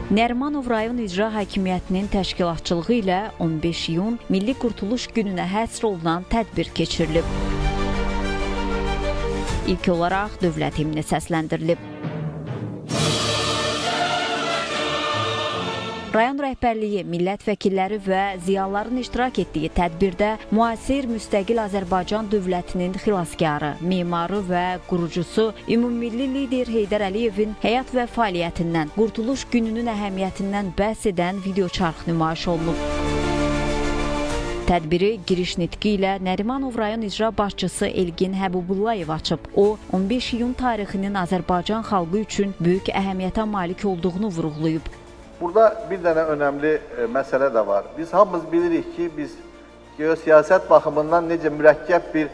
Nərimanov rayon icra hakimiyyətinin təşkilatçılığı ilə 15 iyun Milli Qurtuluş gününə həsr olunan tədbir keçirilib. İlk olaraq dövlət himni səsləndirilib. Rayon rəhbərliyi, millət vəkilləri və ziyalıların iştirak etdiyi tədbirdə müasir müstəqil Azərbaycan dövlətinin xilaskarı, memarı və qurucusu ümummilli lider Heydər Əliyevin həyat və fəaliyyətindən, Qurtuluş gününün əhəmiyyətindən bəhs edən videoçarx nümayiş olunub. Tədbiri giriş nitqi ilə Nərimanov rayon icra başçısı Elgin Həbubullayev açıb. O, 15 iyun tarixinin Azərbaycan xalqı üçün böyük əhəmiyyətə malik olduğunu vurğulayıb. Burada bir dənə önəmli məsələ də var. Biz hamımız bilirik ki, biz geosiyasət baxımından necə mürəkkəb bir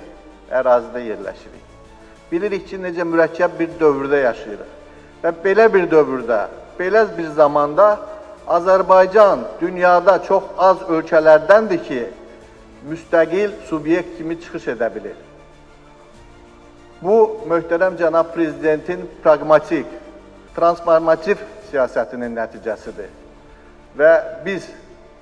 ərazidə yerləşirik. Bilirik ki, necə mürəkkəb bir dövrdə yaşayırıq. Və belə bir dövrdə, belə bir zamanda Azərbaycan dünyada çox az ölkələrdəndir ki, müstəqil subyekt kimi çıxış edə bilir. Bu, möhtərəm cənab prezidentin pragmatik, transformativ siyasətinin nəticəsidir. Və biz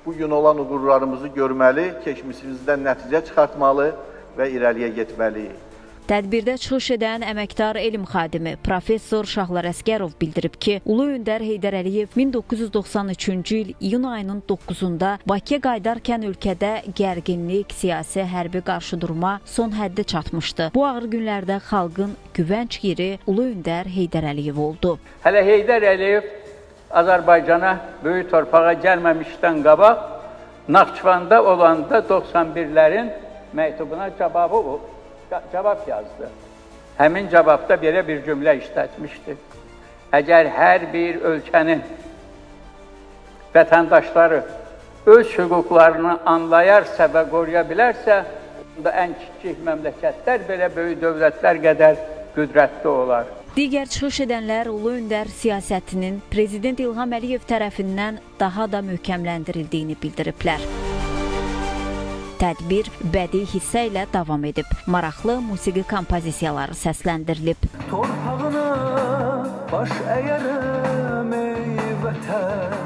bugün olan uğurlarımızı görməli, keçmişimizdən nəticə çıxartmalı və irəliyə getməliyik. Tədbirdə çıxış edən əməkdar elm xadimi Professor Şahlar Əsgərov bildirib ki, Ulu Öndər Heydər Əliyev 1993-cü il iyun ayının 9-da Bakıya qayıdarkən ölkədə gərginlik, siyasi, hərbi qarşıdurma son həddə çatmışdı. Bu ağır günlərdə xalqın güvənc yeri Ulu Öndər Heydər Əliyev oldu. Hələ Heydər Əliyev Azərbaycana böyük torpağa gəlməmişdən qabaq Naxçıvanda olanda 91-lərin məktubuna cavab yazdı. Həmin cavabda belə bir cümlə işlətmişdi. Əgər hər bir ölkənin vətəndaşları öz hüquqlarını anlayarsa və qoruya bilərsə, ən kiçik məmləkətlər belə böyük dövlətlər qədər qüdrətli olar. Digər çıxış edənlər Ulu Öndər siyasətinin Prezident İlham Əliyev tərəfindən daha da möhkəmləndirildiyini bildiriblər. Tədbir bədii hissə ilə davam edib. Maraqlı musiqi kompozisiyaları səsləndirilib. Torpağına baş əyərəm ey vətən.